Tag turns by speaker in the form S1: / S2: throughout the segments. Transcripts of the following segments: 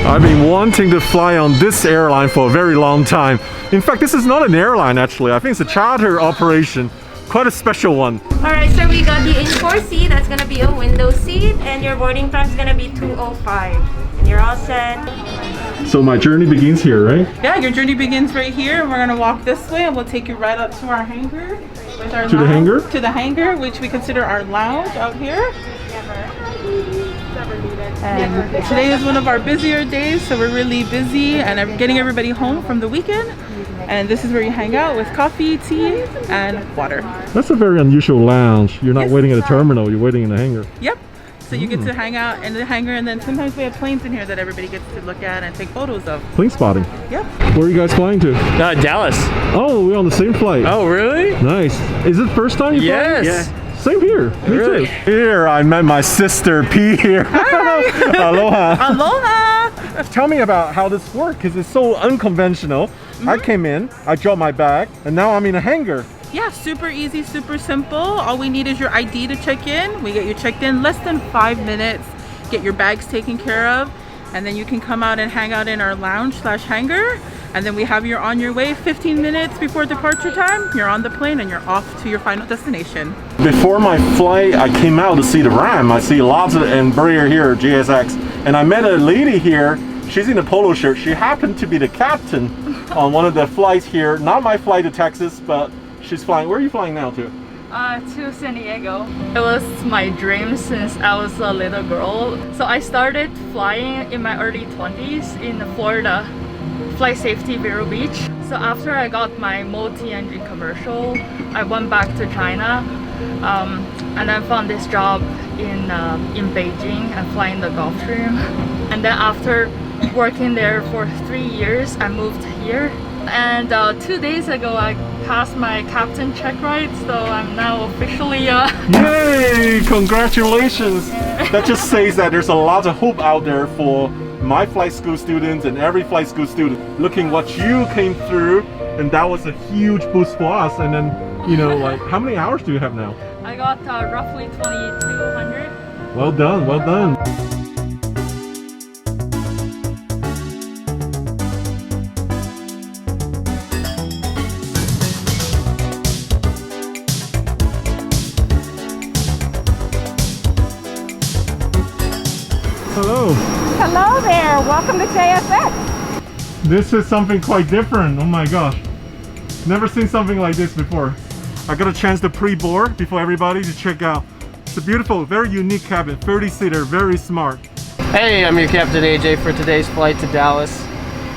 S1: I've been wanting to fly on this airline for a very long time. In fact, this is not an airline actually. I think it's a charter operation. Quite a special one.
S2: Alright, so we got the in4 seat. That's gonna be a window seat, and your boarding time is gonna be 2:05. And you're all set.
S1: So my journey begins here, right?
S3: Yeah, your journey begins right here. We're gonna walk this way and we'll take you right up to our hangar. With our
S1: To the hangar?
S3: To the hangar, which we consider our lounge out here. And today is one of our busier days, so we're really busy and I'm getting everybody home from the weekend. And this is where you hang out with coffee, tea, and water.
S1: That's a very unusual lounge. You're not waiting at a terminal, you're waiting in a hangar.
S3: Yep. So you get to hang out in the hangar, and then sometimes we have planes in here that everybody gets to look at and take photos of.
S1: Plane spotting.
S3: Yep.
S1: Where are you guys flying to?
S4: Dallas.
S1: Oh, we're on the same flight.
S4: Oh, really?
S1: Nice. Is it first time you're flying?
S4: Yes.
S1: Same here. Me
S4: Really?
S1: too. Here, I met my sister P here. Aloha.
S3: Aloha!
S1: Tell me about how this works, because it's so unconventional. I came in, I dropped my bag, and now I'm in a hangar.
S3: Yeah, super easy, super simple. All we need is your ID to check in. We get you checked in less than 5 minutes, get your bags taken care of, and then you can come out and hang out in our lounge/hangar. And then we have you on your way 15 minutes before departure time. You're on the plane and you're off to your final destination.
S1: Before my flight, I came out to see the RAM. I see lots of Embraer here, JSX, and I met a lady here. She's in a polo shirt. She happened to be the captain on one of the flights here. Not my flight to Texas, but she's flying. Where are you flying now to?
S5: To San Diego. It was my dream since I was a little girl. So I started flying in my early 20s in Florida, Flight Safety Vero Beach. So after I got my multi-engine commercial, I went back to China and then found this job in Beijing and flying the Gulfstream. And then after working there for 3 years, I moved here. And 2 days ago, I passed my captain check ride, so I'm now officially
S1: Yay! Congratulations! That just says that there's a lot of hope out there for my flight school students and every flight school student. Looking what you came through, and that was a huge boost for us. And then, you know, like, how many hours do you have now?
S5: I got roughly 2,200.
S1: Well done, well done. Hello.
S3: Hello there, welcome to JSX.
S1: This is something quite different. Oh my gosh. Never seen something like this before. I got a chance to pre-board before everybody to check out. It's a beautiful, very unique cabin, 30-seater, very smart.
S4: Hey, I'm your Captain AJ for today's flight to Dallas.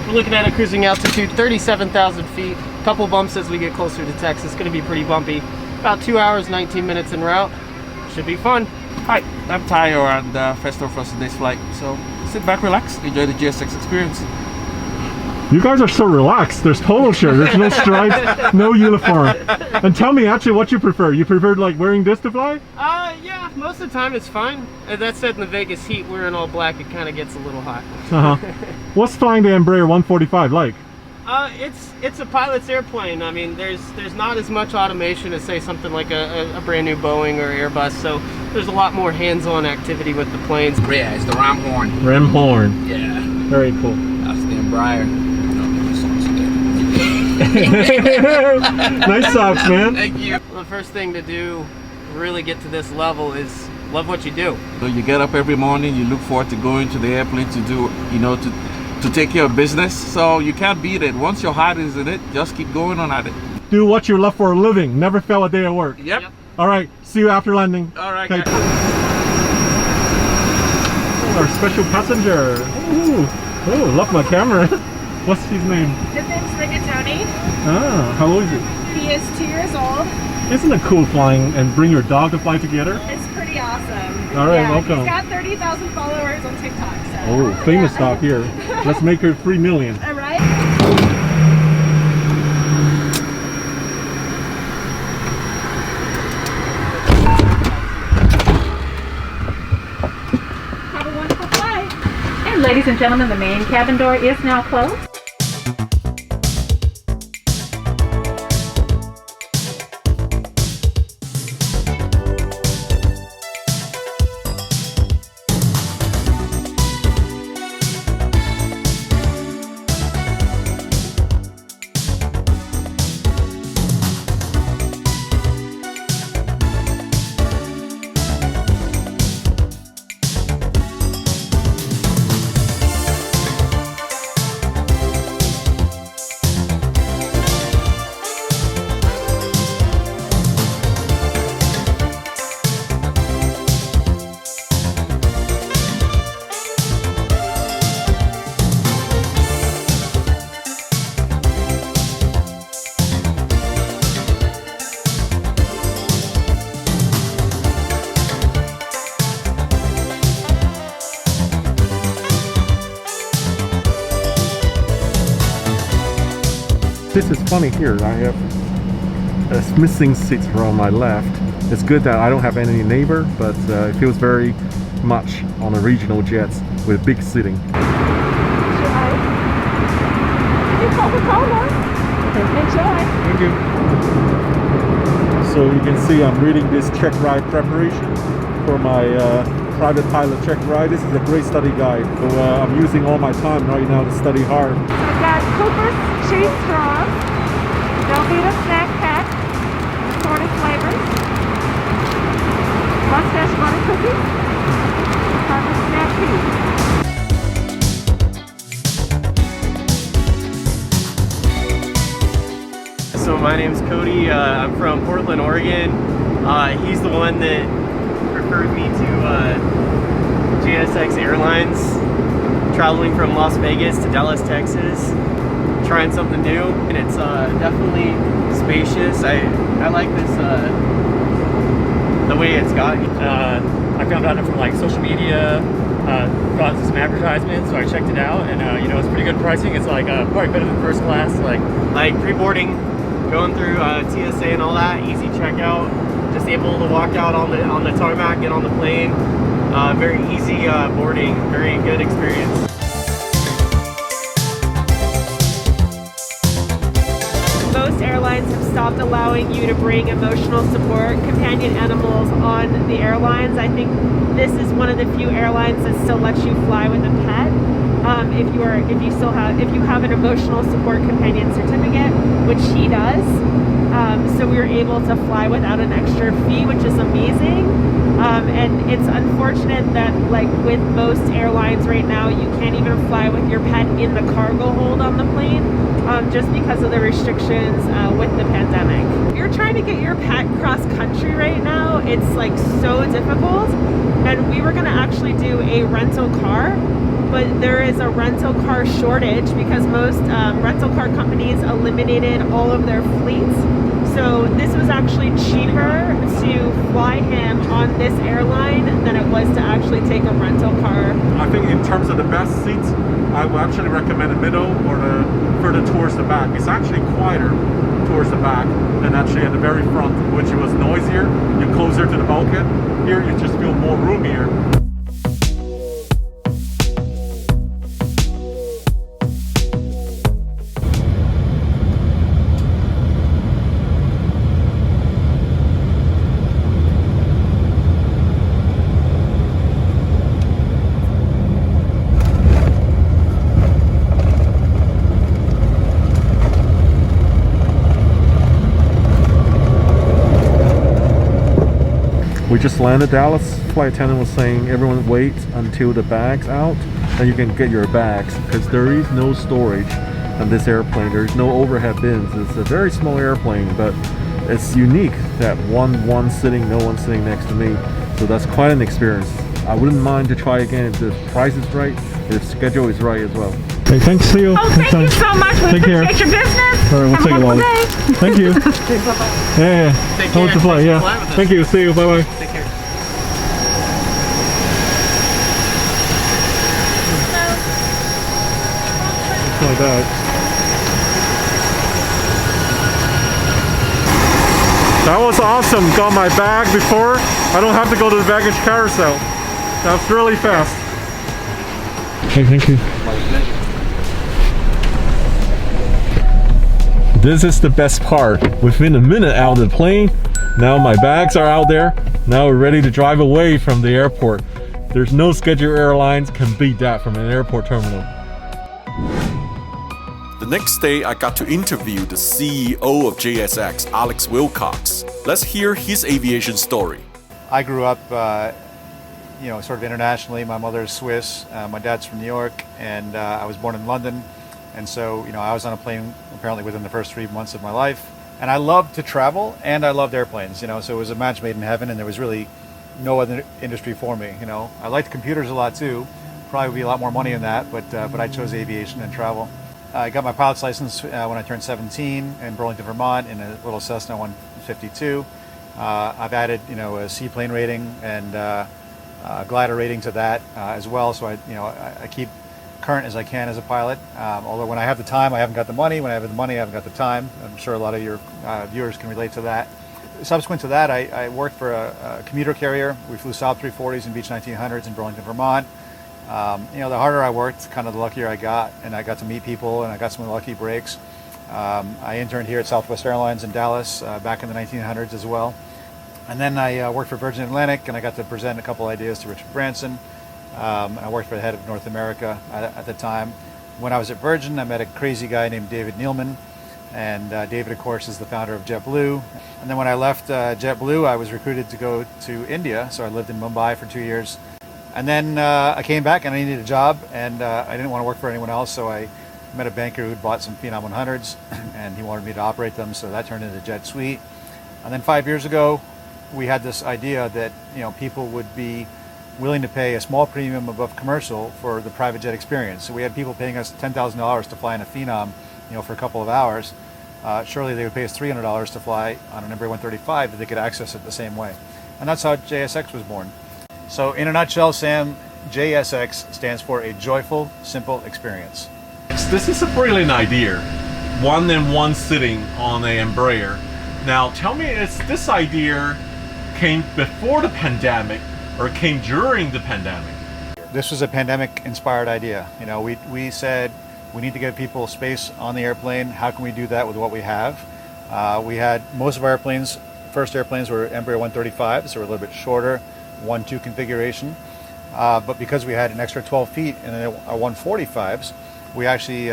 S4: We're looking at a cruising altitude 37,000 feet. Couple bumps as we get closer to Texas. Going to be pretty bumpy. About 2 hours, 19 minutes en route. Should be fun.
S6: Hi, I'm Tayo and Festo for today's flight. So sit back, relax, enjoy the JSX experience.
S1: You guys are so relaxed. There's polo shirt, there's no stripes, no uniform. And tell me actually what you prefer. You prefer like wearing this to fly?
S4: Yeah, most of the time it's fine. That said, in the Vegas heat, wearing all black, it kind of gets a little hot.
S1: What's flying the Embraer 145 like?
S4: It's a pilot's airplane. I mean, there's not as much automation as say something like a brand new Boeing or Airbus, so there's a lot more hands-on activity with the planes.
S6: Yeah, it's the ram horn.
S1: Ram horn.
S6: Yeah.
S1: Very cool.
S6: That's the Embraer.
S1: Nice socks, man.
S6: Thank you.
S4: Well, the first thing to do, really get to this level, is love what you do.
S6: So you get up every morning, you look forward to going to the airplane to do, you know, to take care of business. So you can't beat it. Once your heart is in it, just keep going on at it.
S1: Do what you love for a living. Never fail a day at work.
S6: Yep.
S1: All right. See you after landing.
S6: All right.
S1: Okay. Our special passenger. Ooh. Oh, love my camera. What's his name?
S7: His name's Rigatoni.
S1: Ah, how old is he?
S7: He is 2 years old.
S1: Isn't it cool flying and bring your dog to fly together?
S7: It's pretty awesome.
S1: All right,
S7: yeah,
S1: welcome.
S7: He's got 30,000 followers on TikTok. So.
S1: Oh, famous dog here. Let's make her 3 million.
S7: All right.
S3: Have a wonderful flight. And ladies and gentlemen, the main cabin door is now closed.
S1: this is funny here. I have a missing seat from my left. It's good that I don't have any neighbor, but it feels very much on the regional jets with big seating. Thank you. So you can see I'm reading this check ride preparation for my private pilot check ride. This is a great study guide. So I'm using all my time right now to study hard.
S7: So I've got Cooper's cheese straws, Velveeta snack pack, assorted flavors, mustache butter cookies, Harvard snack tea.
S4: So my name's Cody. I'm from Portland, Oregon. He's the one that referred me to JSX Airlines, traveling from Las Vegas to Dallas, Texas, trying something new, and it's definitely spacious. I like this, the way it's got.
S8: I found out from like social media, got some advertisements, so I checked it out, and you know, it's pretty good pricing. It's like quite better than first class.
S4: Like pre-boarding, going through TSA and all that, easy checkout. Just able to walk out on the tarmac, get on the plane. Very easy boarding, very good experience.
S7: Most airlines have stopped allowing you to bring emotional support companion animals on the airlines. I think this is one of the few airlines that still lets you fly with a pet. If you have an emotional support companion certificate, which he does. So we were able to fly without an extra fee, which is amazing. And it's unfortunate that, like with most airlines right now, you can't even fly with your pet in the cargo hold on the plane, just because of the restrictions with the pandemic. If you're trying to get your pet cross country right now, it's like so difficult. And we were gonna actually do a rental car, but there is a rental car shortage because most rental car companies eliminated all of their fleets. So this was actually cheaper to fly him on this airline than it was to actually take a rental car.
S1: I think in terms of the best seats, I would actually recommend the middle or the further towards the back. It's actually quieter towards the back than actually at the very front, which was noisier. You're closer to the bulkhead. Here you just feel more roomier. We just landed Dallas. Flight attendant was saying everyone wait until the bag's out and you can get your bags because there is no storage on this airplane. There's no overhead bins. It's a very small airplane, but it's unique that one sitting, no one sitting next to me. So that's quite an experience. I wouldn't mind to try again if the price is right, if the schedule is right as well. Hey, thanks. See you.
S7: Oh, thank you so much. We appreciate your business.
S1: All right, we'll take a look. Thank you. Yeah.
S4: Take care.
S1: To fly. Yeah. Thank you. See you. Bye bye.
S4: Take care.
S1: Like that. That was awesome. Got my bag before. I don't have to go to the baggage carousel. That's really fast. Hey, thank you. This is the best part. Within a minute out of the plane, now my bags are out there. Now we're ready to drive away from the airport. There's no scheduled airlines can beat that from an airport terminal. The next day, I got to interview the CEO of JSX, Alex Wilcox. Let's hear his aviation story.
S9: I grew up, you know, sort of internationally. My mother's Swiss, my dad's from New York, and I was born in London. And so, you know, I was on a plane apparently within the first 3 months of my life. And I loved to travel, and I loved airplanes, you know, so it was a match made in heaven, and there was really no other industry for me, you know. I liked computers a lot too. Probably would be a lot more money in that, but I chose aviation and travel. I got my pilot's license when I turned 17 in Burlington, Vermont, in a little Cessna 152. I've added, you know, a seaplane rating and a glider rating to that as well. So I keep current as I can as a pilot. Although when I have the time, I haven't got the money. When I have the money, I haven't got the time. I'm sure a lot of your viewers can relate to that. Subsequent to that, I worked for a commuter carrier. We flew South 340s in Beech 1900s in Burlington, Vermont. You know, the harder I worked, kind of the luckier I got, and I got to meet people, and I got some lucky breaks. I interned here at Southwest Airlines in Dallas back in the 1900s as well. And then I worked for Virgin Atlantic, and I got to present a couple ideas to Richard Branson. I worked for the head of North America at the time. When I was at Virgin, I met a crazy guy named David Neilman, and David, of course, is the founder of JetBlue. And then when I left JetBlue, I was recruited to go to India, so I lived in Mumbai for 2 years. And then I came back and I needed a job, and I didn't want to work for anyone else, so I met a banker who'd bought some Phenom 100s, and he wanted me to operate them, so that turned into Jet Suite. And then 5 years ago, we had this idea that, you know, people would be willing to pay a small premium above commercial for the private jet experience. So we had people paying us $10,000 to fly in a Phenom, you know, for a couple of hours. Surely they would pay us $300 to fly on an Embraer 135 that they could access it the same way. And that's how JSX was born. So in a nutshell, Sam, JSX stands for a joyful, simple experience.
S1: This is a brilliant idea. One-in-one sitting on an Embraer. Now tell me, is this idea came before the pandemic or came during the pandemic?
S9: This was a pandemic-inspired idea. You know, we said we need to give people space on the airplane. How can we do that with what we have? We had most of our airplanes, first airplanes were Embraer 135s, so we're a little bit shorter, 1-2 configuration. But because we had an extra 12 feet in our 145s, we actually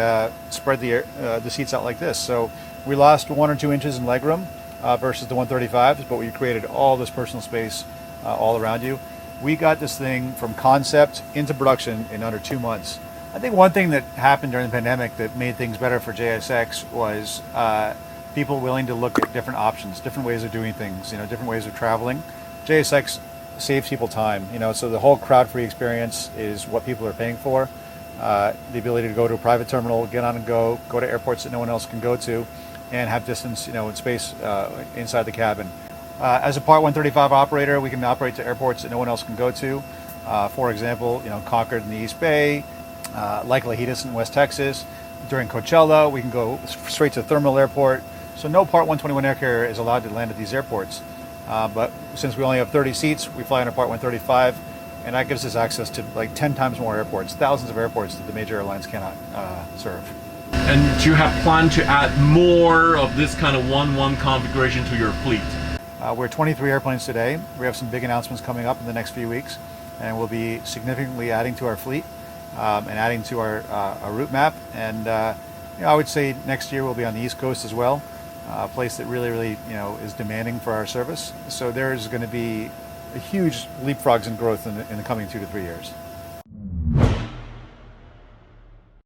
S9: spread the seats out like this. So we lost 1 or 2 inches in legroom versus the 135s, but we created all this personal space all around you. We got this thing from concept into production in under 2 months. I think one thing that happened during the pandemic that made things better for JSX was people willing to look at different options, different ways of doing things, you know, different ways of traveling. JSX saves people time, you know, so the whole crowd-free experience is what people are paying for. The ability to go to a private terminal, get on and go to airports that no one else can go to, and have distance, you know, and space inside the cabin. As a Part 135 operator, we can operate to airports that no one else can go to. For example, you know, Concord in the East Bay, Lake Lajitas in West Texas. During Coachella, we can go straight to Thermal Airport. So no Part 121 air carrier is allowed to land at these airports. But since we only have 30 seats, we fly in a Part 135, and that gives us access to like 10 times more airports, thousands of airports that the major airlines cannot serve.
S1: And do you have planned to add more of this kind of 1-1 configuration to your fleet?
S9: We're 23 airplanes today. We have some big announcements coming up in the next few weeks, and we'll be significantly adding to our fleet and adding to our route map. And you know, I would say next year we'll be on the East Coast as well, a place that really, you know, is demanding for our service. So there's going to be a huge leapfrogs in growth in the coming 2 to 3 years.